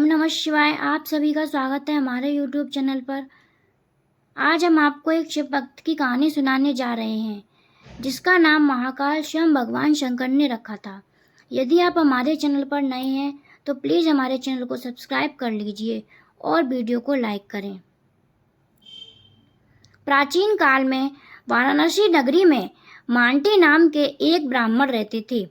नमः शिवाय। आप सभी का स्वागत है हमारे YouTube चैनल पर। आज हम आपको एक शिव भक्त की कहानी सुनाने जा रहे हैं, जिसका नाम महाकाल स्वयं भगवान शंकर ने रखा था। यदि आप हमारे चैनल पर नए हैं तो प्लीज़ हमारे चैनल को सब्सक्राइब कर लीजिए और वीडियो को लाइक करें। प्राचीन काल में वाराणसी नगरी में मांटी नाम के एक ब्राह्मण रहते थे।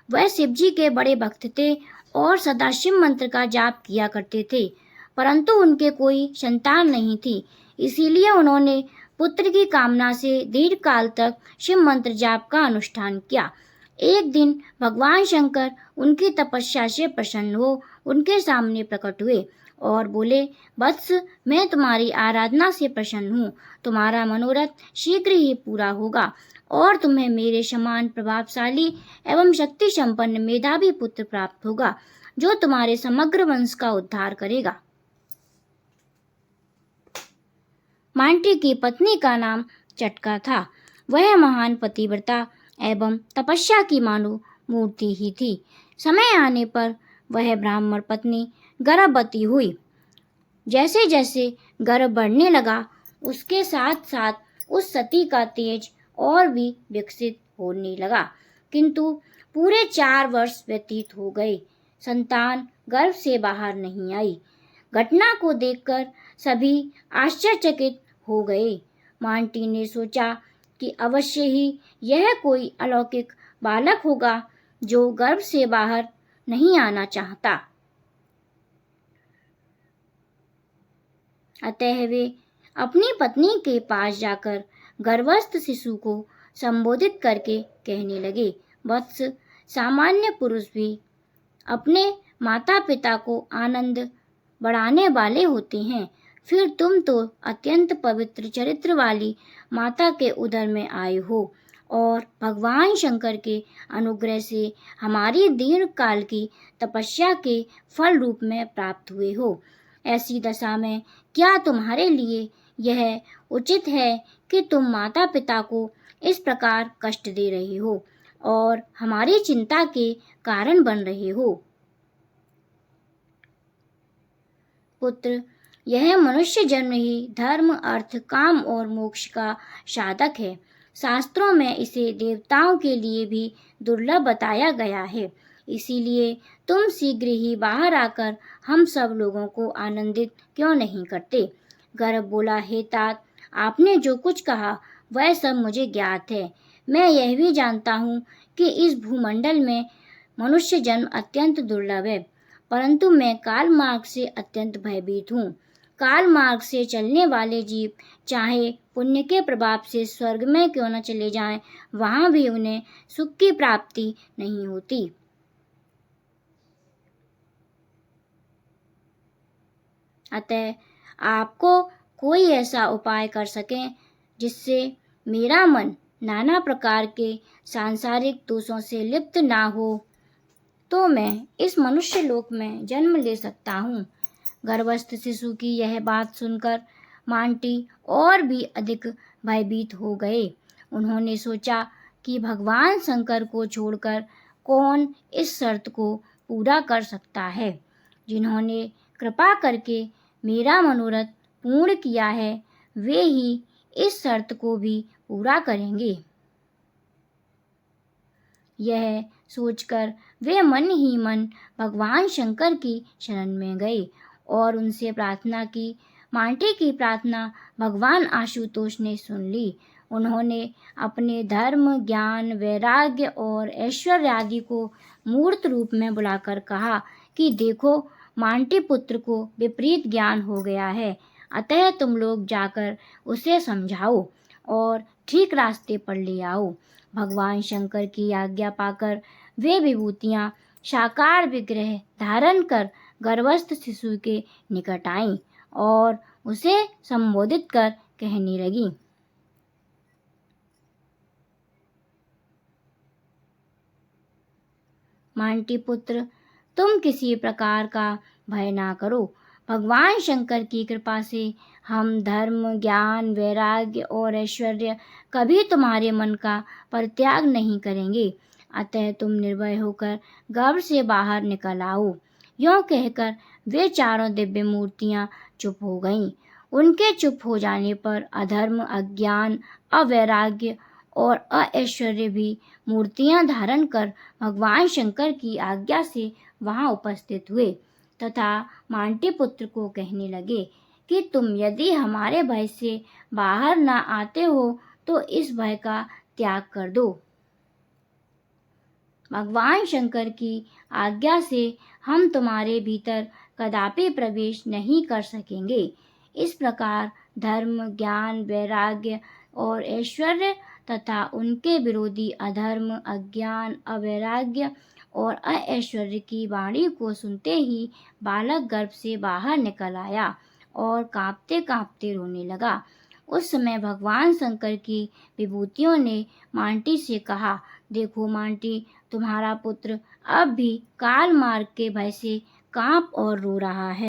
वह शिव जी के बड़े भक्त थे और सदा शिव मंत्र का जाप किया करते थे, परंतु उनके कोई संतान नहीं थी। इसीलिए उन्होंने पुत्र की कामना से दीर्घ काल तक शिव मंत्र जाप का अनुष्ठान किया। एक दिन भगवान शंकर उनकी तपस्या से प्रसन्न हो उनके सामने प्रकट हुए और बोले, वत्स, मैं तुम्हारी आराधना से प्रसन्न हूँ। तुम्हारा मनोरथ शीघ्र ही पूरा होगा और तुम्हें मेरे समान प्रभावशाली एवं शक्ति संपन्न मेधावी पुत्र प्राप्त होगा, जो तुम्हारे समग्र वंश का उद्धार करेगा। मांटी की पत्नी का नाम चटका था। वह महान पतिव्रता एवं तपस्या की मानो मूर्ति ही थी। समय आने पर वह ब्राह्मण पत्नी गर्भवती हुई। जैसे जैसे गर्भ बढ़ने लगा, उसके साथ साथ उस सती का तेज और भी विकसित होने लगा, किंतु पूरे 4 वर्ष व्यतीत हो गए। संतान गर्भ से बाहर नहीं आई। घटना को देखकर सभी आश्चर्यचकित हो गए। मांटी ने सोचा कि अवश्य ही यह कोई अलौकिक बालक होगा जो गर्भ से बाहर नहीं आना चाहता। अतः वे अपनी पत्नी के पास जाकर गर्भस्थ शिशु को संबोधित करके कहने लगे, वत्स, सामान्य पुरुष भी अपने माता पिता को आनंद बढ़ाने वाले होते हैं, फिर तुम तो अत्यंत पवित्र चरित्र वाली माता के उदर में आए हो और भगवान शंकर के अनुग्रह से हमारी दीर्घ काल की तपस्या के फल रूप में प्राप्त हुए हो। ऐसी दशा में क्या तुम्हारे लिए यह उचित है कि तुम माता पिता को इस प्रकार कष्ट दे रहे हो और हमारी चिंता के कारण बन रहे हो? पुत्र, यह मनुष्य जन्म ही धर्म, अर्थ, काम और मोक्ष का साधक है। शास्त्रों में इसे देवताओं के लिए भी दुर्लभ बताया गया है। इसीलिए तुम शीघ्र ही बाहर आकर हम सब लोगों को आनंदित क्यों नहीं करते? गर्भ बोला, हे तात, आपने जो कुछ कहा वह सब मुझे ज्ञात है। मैं यह भी जानता हूँ कि इस भूमंडल में मनुष्य जन्म अत्यंत दुर्लभ है, परंतु मैं काल मार्ग से अत्यंत भयभीत हूँ। काल मार्ग से चलने वाले जीव चाहे पुण्य के प्रभाव से स्वर्ग में क्यों न चले जाएं, वहां भी उन्हें सुख की प्राप्ति नहीं होती। अतः आपको कोई ऐसा उपाय कर सकें जिससे मेरा मन नाना प्रकार के सांसारिक दोषों से लिप्त ना हो, तो मैं इस मनुष्य लोक में जन्म ले सकता हूँ। गर्भस्थ शिशु की यह बात सुनकर मांटी और भी अधिक भयभीत हो गए। उन्होंने सोचा कि भगवान शंकर को छोड़कर कौन इस शर्त को पूरा कर सकता है। जिन्होंने कृपा करके मेरा मनोरथ पूर्ण किया है, वे ही इस शर्त को भी पूरा करेंगे। यह सोचकर वे मन ही मन भगवान शंकर की शरण में गए और उनसे प्रार्थना की। मांटी की प्रार्थना भगवान आशुतोष ने सुन ली। उन्होंने अपने धर्म, ज्ञान, वैराग्य और ऐश्वर्य आदि को मूर्त रूप में बुलाकर कहा कि देखो, मांटी पुत्र को विपरीत ज्ञान हो गया है, अतः तुम लोग जाकर उसे समझाओ और ठीक रास्ते पर ले आओ। भगवान शंकर की आज्ञा पाकर वे विभूतियां साकार विग्रह धारण कर गर्भस्थ शिशु के निकट आईं और उसे संबोधित कर कहने लगी, मांटी पुत्र, तुम किसी प्रकार का भय ना करो। भगवान शंकर की कृपा से हम धर्म, ज्ञान, वैराग्य और ऐश्वर्य कभी तुम्हारे मन का परित्याग नहीं करेंगे। अतः तुम निर्भय होकर गर्भ से बाहर निकल आओ। यूँ कहकर वे चारों दिव्य मूर्तियां चुप हो गईं। उनके चुप हो जाने पर अधर्म, अज्ञान, अवैराग्य और अऐश्वर्य भी मूर्तियां धारण कर भगवान शंकर की आज्ञा से वहां उपस्थित हुए तथा मांटिपुत्र को कहने लगे कि तुम यदि हमारे भय से बाहर न आते हो तो इस भय का त्याग कर दो। भगवान शंकर की आज्ञा से हम तुम्हारे भीतर कदापि प्रवेश नहीं कर सकेंगे। इस प्रकार धर्म, ज्ञान, वैराग्य और ऐश्वर्य तथा उनके विरोधी अधर्म, अज्ञान, अवैराग्य और अऐश्वर्य की वाणी को सुनते ही बालक गर्भ से बाहर निकल आया और कांपते कांपते रोने लगा। उस समय भगवान शंकर की विभूतियों ने मांटी से कहा, देखो मांटी, तुम्हारा पुत्र अब भी काल मार्ग के भय से कांप और रो रहा है।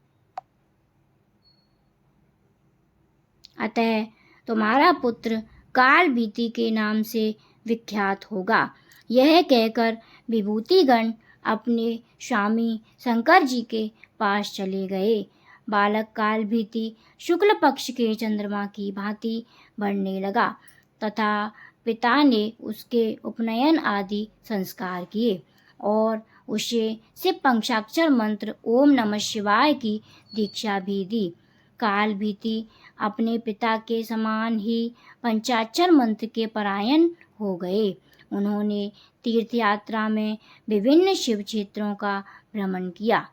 अतः तुम्हारा पुत्र काल भीति के नाम से विख्यात होगा। यह कहकर विभूतिगण अपने स्वामी शंकर जी के पास चले गए। बालक काल भीति शुक्ल पक्ष के चंद्रमा की भांति बढ़ने लगा तथा पिता ने उसके उपनयन आदि संस्कार किए और उसे शिव पंचाक्षर मंत्र ओम नमः शिवाय की दीक्षा भी दी। काल भीति अपने पिता के समान ही पंचाक्षर मंत्र के परायण हो गए। उन्होंने तीर्थ यात्रा में विभिन्न शिव क्षेत्रों का भ्रमण किया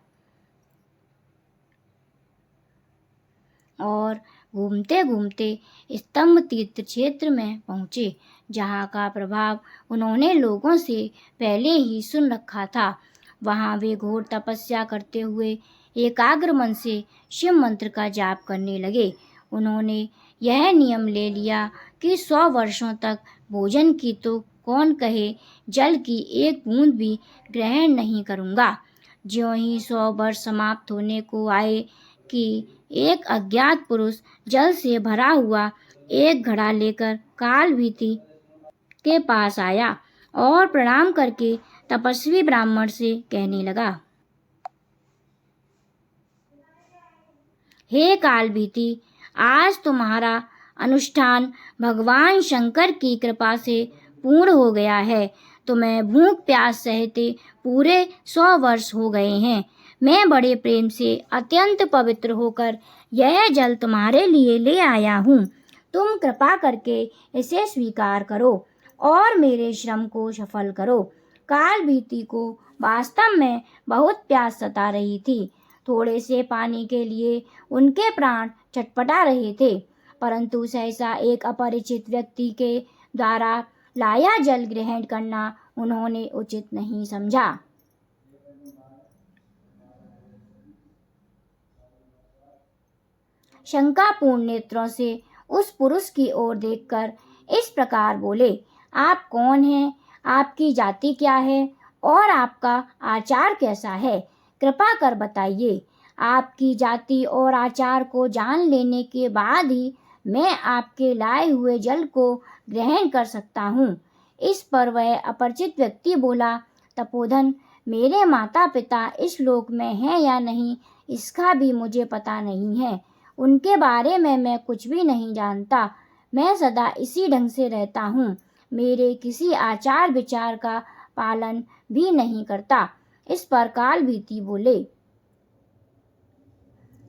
और घूमते घूमते स्तंभ तीर्थ क्षेत्र में पहुँचे, जहाँ का प्रभाव उन्होंने लोगों से पहले ही सुन रखा था। वहाँ वे घोर तपस्या करते हुए एकाग्र मन से शिव मंत्र का जाप करने लगे। उन्होंने यह नियम ले लिया कि 100 वर्षों तक भोजन की तो कौन कहे, जल की एक बूंद भी ग्रहण नहीं करूँगा। ज्यों ही 100 वर्ष समाप्त होने को आए कि एक अज्ञात पुरुष जल से भरा हुआ एक घड़ा लेकर काल भीति के पास आया और प्रणाम करके तपस्वी ब्राह्मण से कहने लगा, हे काल भीति, आज तुम्हारा अनुष्ठान भगवान शंकर की कृपा से पूर्ण हो गया है। तुम्हें भूख प्यास सहते पूरे 100 वर्ष हो गए हैं। मैं बड़े प्रेम से अत्यंत पवित्र होकर यह जल तुम्हारे लिए ले आया हूँ। तुम कृपा करके इसे स्वीकार करो और मेरे श्रम को सफल करो। काल भीति को वास्तव में बहुत प्यास सता रही थी। थोड़े से पानी के लिए उनके प्राण छटपटा रहे थे, परंतु सहसा एक अपरिचित व्यक्ति के द्वारा लाया जल ग्रहण करना उन्होंने उचित नहीं समझा। शंकापूर्ण नेत्रों से उस पुरुष की ओर देखकर इस प्रकार बोले, आप कौन हैं? आपकी जाति क्या है और आपका आचार कैसा है? कृपा कर बताइए। आपकी जाति और आचार को जान लेने के बाद ही मैं आपके लाए हुए जल को ग्रहण कर सकता हूँ। इस पर वह अपरिचित व्यक्ति बोला, तपोधन, मेरे माता पिता इस लोक में हैं या नहीं इसका भी मुझे पता नहीं है। उनके बारे में मैं कुछ भी नहीं जानता। मैं सदा इसी ढंग से रहता हूँ। मेरे किसी आचार विचार का पालन भी नहीं करता। इस पर काल भीति बोले,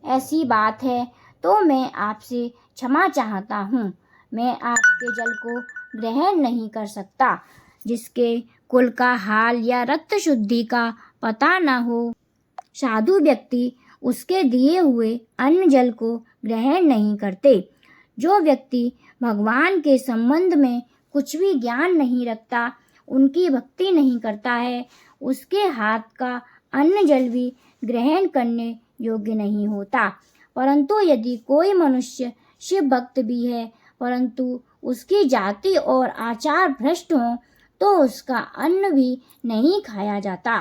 ऐसी बात है तो मैं आपसे क्षमा चाहता हूँ। मैं आपके जल को ग्रहण नहीं कर सकता। जिसके कुल का हाल या रक्त शुद्धि का पता न हो, साधु व्यक्ति उसके दिए हुए अन्न जल को ग्रहण नहीं करते। जो व्यक्ति भगवान के संबंध में कुछ भी ज्ञान नहीं रखता, उनकी भक्ति नहीं करता है, उसके हाथ का अन्न जल भी ग्रहण करने योग्य नहीं होता। परंतु यदि कोई मनुष्य शिव भक्त भी है, परंतु उसकी जाति और आचार भ्रष्ट हो, तो उसका अन्न भी नहीं खाया जाता।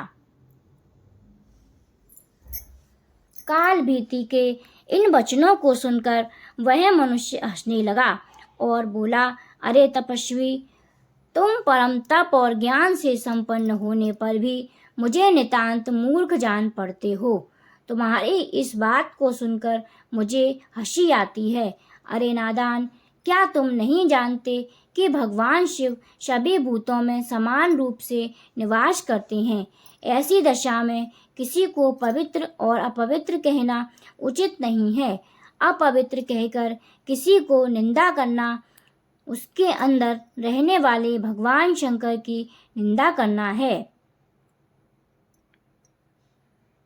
काल भीति के इन वचनों को सुनकर वह मनुष्य हंसने लगा और बोला, अरे तपस्वी, तुम परम तप और ज्ञान से संपन्न होने पर भी मुझे नितांत मूर्ख जान पड़ते हो। तुम्हारी इस बात को सुनकर मुझे हंसी आती है। अरे नादान, क्या तुम नहीं जानते कि भगवान शिव सभी भूतों में समान रूप से निवास करते हैं। ऐसी दशा में किसी को पवित्र और अपवित्र कहना उचित नहीं है। अपवित्र कहकर किसी को निंदा करना उसके अंदर रहने वाले भगवान शंकर की निंदा करना है।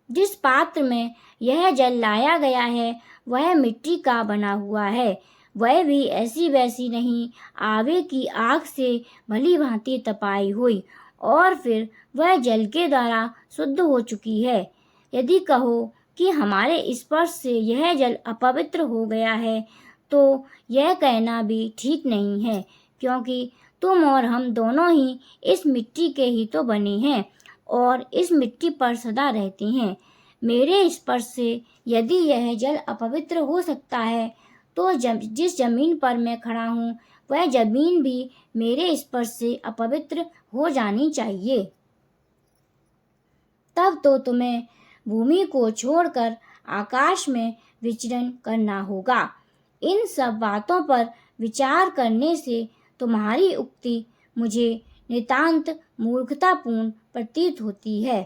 जिस पात्र में यह जल लाया गया है वह मिट्टी का बना हुआ है, वह भी ऐसी वैसी नहीं, आवे की आग से भली भांति तपाई हुई और फिर वह जल के द्वारा शुद्ध हो चुकी है। यदि कहो कि हमारे स्पर्श से यह जल अपवित्र हो गया है तो यह कहना भी ठीक नहीं है, क्योंकि तुम और हम दोनों ही इस मिट्टी के ही तो बने हैं और इस मिट्टी पर सदा रहते हैं। मेरे स्पर्श से यदि यह जल अपवित्र हो सकता है तो जिस जमीन पर मैं खड़ा हूँ वह जमीन भी मेरे स्पर्श से अपवित्र हो जानी चाहिए। तब तो तुम्हें भूमि को छोड़कर आकाश में विचरण करना होगा। इन सब बातों पर विचार करने से तुम्हारी उक्ति मुझे नितांत मूर्खतापूर्ण प्रतीत होती है।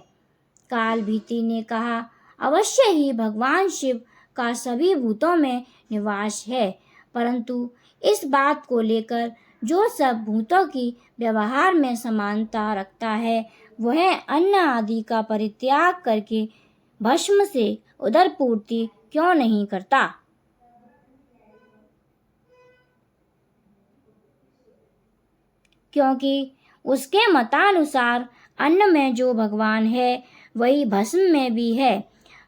कालभीति ने कहा, अवश्य ही भगवान शिव का सभी भूतों में निवास है, परंतु इस बात को लेकर जो सब भूतों की व्यवहार में समानता रखता है वह अन्न आदि का परित्याग करके भस्म से उदर पूर्ति क्यों नहीं करता। क्योंकि उसके मतानुसार अन्न में जो भगवान है वही भस्म में भी है।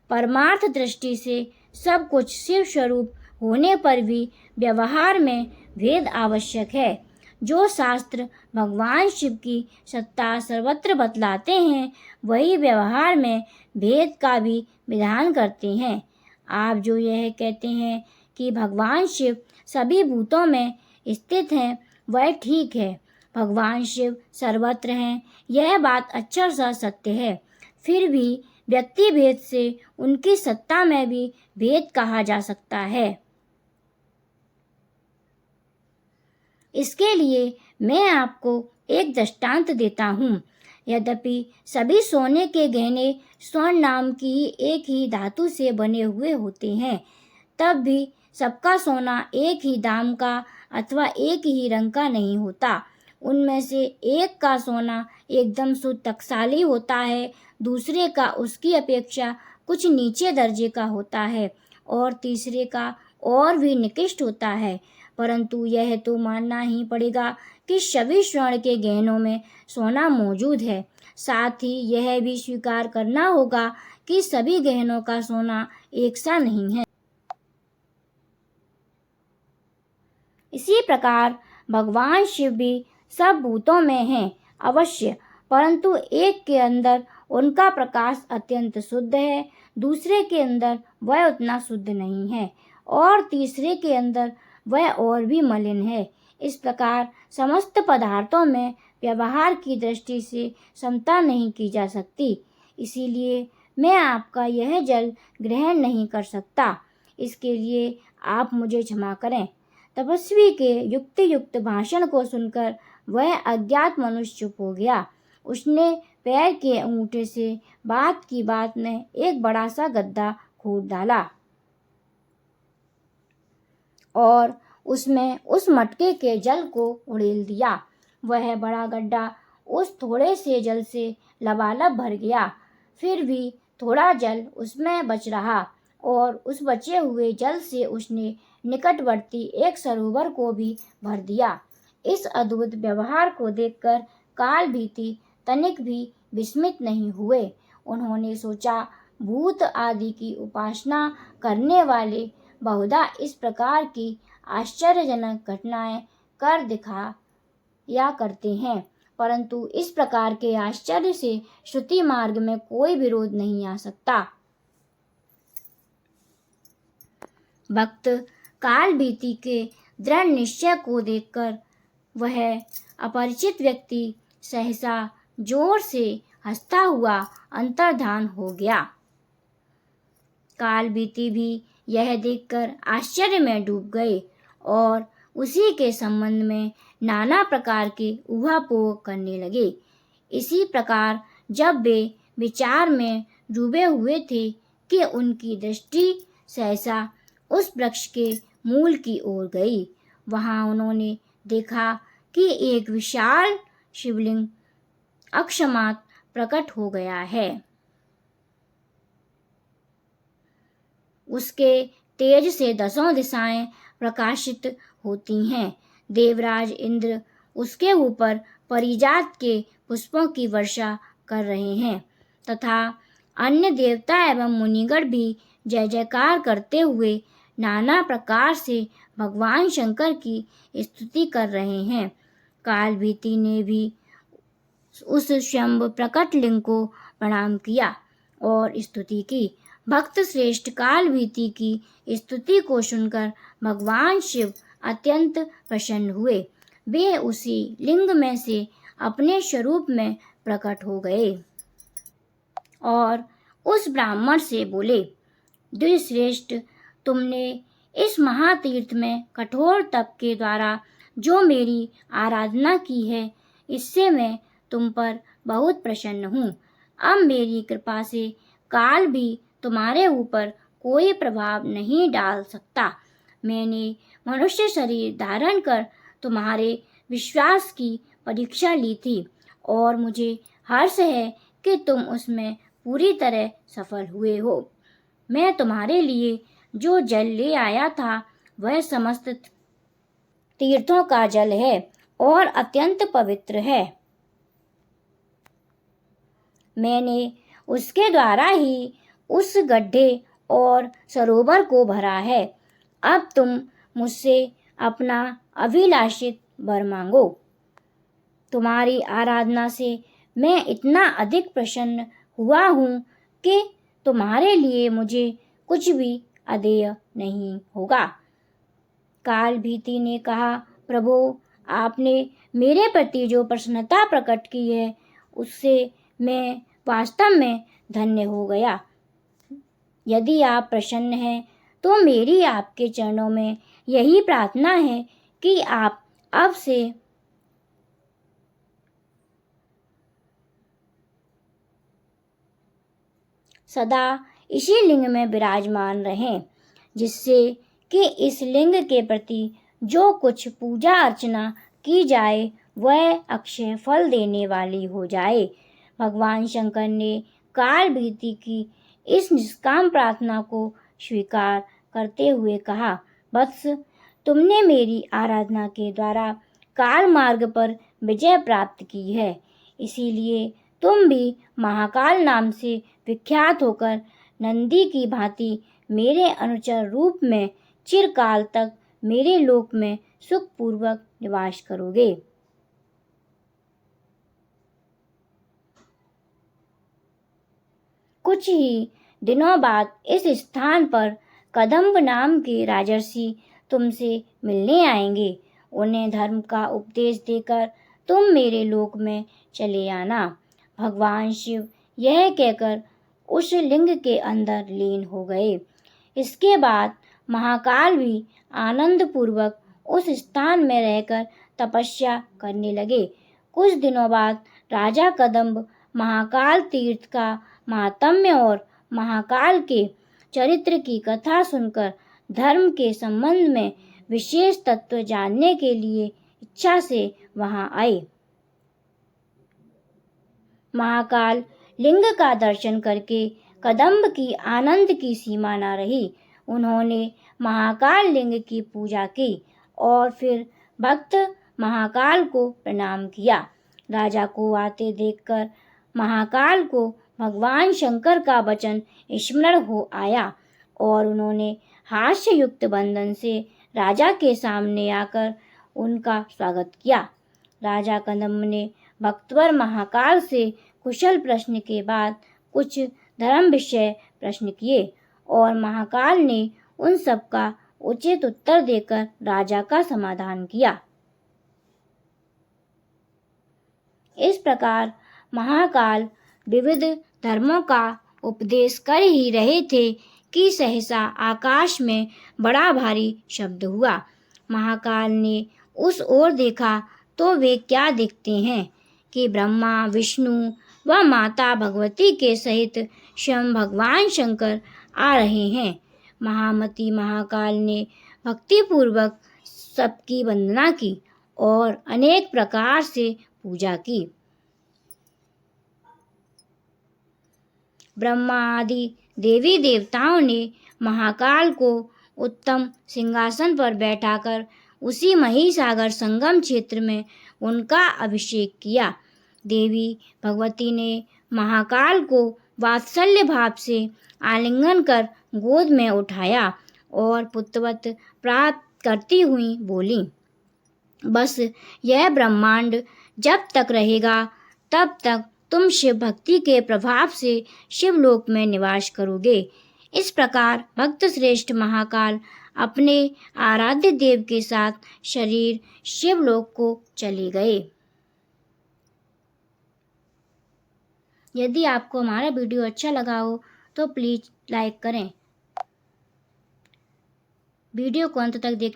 परमार्थ दृष्टि से सब कुछ शिव स्वरूप होने पर भी व्यवहार में भेद आवश्यक है। जो शास्त्र भगवान शिव की सत्ता सर्वत्र बतलाते हैं वही व्यवहार में भेद का भी विधान करते हैं। आप जो यह कहते हैं कि भगवान शिव सभी भूतों में स्थित हैं वह ठीक है। भगवान शिव सर्वत्र हैं, यह बात अक्षर सा सत्य है। फिर भी व्यक्ति भेद से उनकी सत्ता में भी भेद कहा जा सकता है। इसके लिए मैं आपको एक दृष्टांत देता हूँ। यद्यपि सभी सोने के गहने स्वर्ण नाम की एक ही धातु से बने हुए होते हैं, तब भी सबका सोना एक ही दाम का अथवा एक ही रंग का नहीं होता। उनमें से एक का सोना एकदम शुद्ध टकसाली होता है, दूसरे का उसकी अपेक्षा कुछ नीचे दर्जे का होता है और तीसरे का और भी निकृष्ट होता है। परंतु यह तो मानना ही पड़ेगा कि सभी स्वर्ण के गहनों में सोना मौजूद है। साथ ही यह भी स्वीकार करना होगा कि सभी गहनों का सोना एक सा नहीं है। इसी प्रकार भगवान शिव भी सब भूतों में हैं अवश्य, परंतु एक के अंदर उनका प्रकाश अत्यंत शुद्ध है, दूसरे के अंदर वह उतना शुद्ध नहीं है और तीसरे के अंदर वह और भी मलिन है। इस प्रकार समस्त पदार्थों में व्यवहार की दृष्टि से समता नहीं की जा सकती। इसीलिए मैं आपका यह जल ग्रहण नहीं कर सकता। इसके लिए आप मुझे क्षमा करें। तपस्वी के युक्ति युक्त भाषण को सुनकर वह अज्ञात मनुष्य चुप हो गया। उसने पैर के अंगूठे से बात की बात में एक बड़ा सा गड्ढा खोद डाला और उसमें उस मटके के जल को उड़ेल दिया। वह बड़ा गड्ढा उस थोड़े से जल से लबालब भर गया। फिर भी थोड़ा जल उसमें बच रहा और उस बचे हुए जल से उसने निकटवर्ती एक सरोवर को भी भर दिया। इस अद्भुत व्यवहार को देखकर कालभीति तनिक भी विस्मित नहीं हुए। उन्होंने सोचा, भूत आदि की उपासना करने वाले बहुधा इस प्रकार की आश्चर्यजनक घटनाएं कर दिखाया करते हैं, परंतु इस प्रकार के आश्चर्य से श्रुति मार्ग में कोई विरोध नहीं आ सकता। भक्त कालभीति के दृढ़ निश्चय को देखकर वह अपरिचित व्यक्ति सहसा जोर से हंसता हुआ अंतर्धान हो गया। कालभीति भी यह देखकर आश्चर्य में डूब गए और उसी के संबंध में नाना प्रकार के ऊहापोह करने लगे। इसी प्रकार जब वे विचार में डूबे हुए थे कि उनकी दृष्टि सहसा उस वृक्ष के मूल की ओर गई। वहां उन्होंने देखा कि एक विशाल शिवलिंग अकस्मात प्रकट हो गया है। उसके तेज से 10 दिशाएं प्रकाशित होती हैं। देवराज इंद्र उसके ऊपर परिजात के पुष्पों की वर्षा कर रहे हैं तथा अन्य देवता एवं मुनिगण भी जय जयकार करते हुए नाना प्रकार से भगवान शंकर की स्तुति कर रहे हैं। कालभीति ने भी उस स्वयं प्रकट लिंग को प्रणाम किया और स्तुति की। भक्त श्रेष्ठ कालभीति की स्तुति को सुनकर भगवान शिव अत्यंत प्रसन्न हुए। वे उसी लिंग में से अपने स्वरूप में प्रकट हो गए और उस ब्राह्मण से बोले, द्विश्रेष्ठ, तुमने इस महातीर्थ में कठोर तप के द्वारा जो मेरी आराधना की है, इससे मैं तुम पर बहुत प्रसन्न हूँ। अब मेरी कृपा से काल भी तुम्हारे ऊपर कोई प्रभाव नहीं डाल सकता। मैंने मनुष्य शरीर धारण कर तुम्हारे विश्वास की परीक्षा ली थी और मुझे हर्ष है कि तुम उसमें पूरी तरह सफल हुए हो। मैं तुम्हारे लिए जो जल ले आया था वह समस्त तीर्थों का जल है और अत्यंत पवित्र है। मैंने उसके द्वारा ही उस गड्ढे और सरोवर को भरा है। अब तुम मुझसे अपना अभिलाषित वर मांगो। तुम्हारी आराधना से मैं इतना अधिक प्रसन्न हुआ हूँ कि तुम्हारे लिए मुझे कुछ भी अदेय नहीं होगा। कालभीति ने कहा, प्रभु, आपने मेरे प्रति जो प्रसन्नता प्रकट की है उससे मैं वास्तव में धन्य हो गया। यदि आप प्रसन्न हैं तो मेरी आपके चरणों में यही प्रार्थना है कि आप अब से सदा इसी लिंग में विराजमान रहें, जिससे कि इस लिंग के प्रति जो कुछ पूजा अर्चना की जाए वह अक्षय फल देने वाली हो जाए। भगवान शंकर ने कालभीति की इस निष्काम प्रार्थना को स्वीकार करते हुए कहा, वत्स, तुमने मेरी आराधना के द्वारा काल मार्ग पर विजय प्राप्त की है, इसीलिए तुम भी महाकाल नाम से विख्यात होकर नंदी की भांति मेरे अनुचर रूप में चिरकाल तक मेरे लोक में सुखपूर्वक निवास करोगे। कुछ ही दिनों बाद इस स्थान पर कदम्ब नाम के राजर्षि तुमसे मिलने आएंगे। उन्हें धर्म का उपदेश देकर तुम मेरे लोक में चले आना। भगवान शिव यह कहकर उस लिंग के अंदर लीन हो गए। इसके बाद महाकाल भी आनंद पूर्वक उस स्थान में रहकर तपस्या करने लगे। कुछ दिनों बाद राजा कदम्ब महाकाल तीर्थ का महात्म्य और महाकाल के चरित्र की कथा सुनकर धर्म के संबंध में विशेष तत्व जानने के लिए इच्छा से वहां आए। महाकाल लिंग का दर्शन करके कदम्ब की आनंद की सीमा न रही। उन्होंने महाकाल लिंग की पूजा की और फिर भक्त महाकाल को प्रणाम किया। राजा को आते देखकर महाकाल को भगवान शंकर का वचन स्मरण हो आया और उन्होंने हास्य युक्त बंधन से राजा के सामने आकर उनका स्वागत किया। राजा कदम्ब ने भक्तवर महाकाल से कुशल प्रश्न के बाद कुछ धर्म विषय प्रश्न किए और महाकाल ने उन सब का उचित उत्तर देकर राजा का समाधान किया। इस प्रकार महाकाल विविध धर्मों का उपदेश कर ही रहे थे कि सहसा आकाश में बड़ा भारी शब्द हुआ। महाकाल ने उस ओर देखा तो वे क्या देखते हैं कि ब्रह्मा, विष्णु व माता भगवती के सहित स्वयं भगवान शंकर आ रहे हैं। महामती महाकाल ने भक्तिपूर्वक सबकी वंदना की और अनेक प्रकार से पूजा की। ब्रह्मा आदि देवी देवताओं ने महाकाल को उत्तम सिंहासन पर बैठाकर उसी महिसागर संगम क्षेत्र में उनका अभिषेक किया। देवी भगवती ने महाकाल को वात्सल्य भाव से आलिंगन कर गोद में उठाया और पुत्रवत प्राप्त करती हुई बोली, बस यह ब्रह्मांड जब तक रहेगा तब तक तुम शिव भक्ति के प्रभाव से शिवलोक में निवास करोगे। इस प्रकार भक्त श्रेष्ठ महाकाल अपने आराध्य देव के साथ शरीर शिवलोक को चले गए। यदि आपको हमारा वीडियो अच्छा लगा हो तो प्लीज़ लाइक करें। वीडियो को अंत तक देखने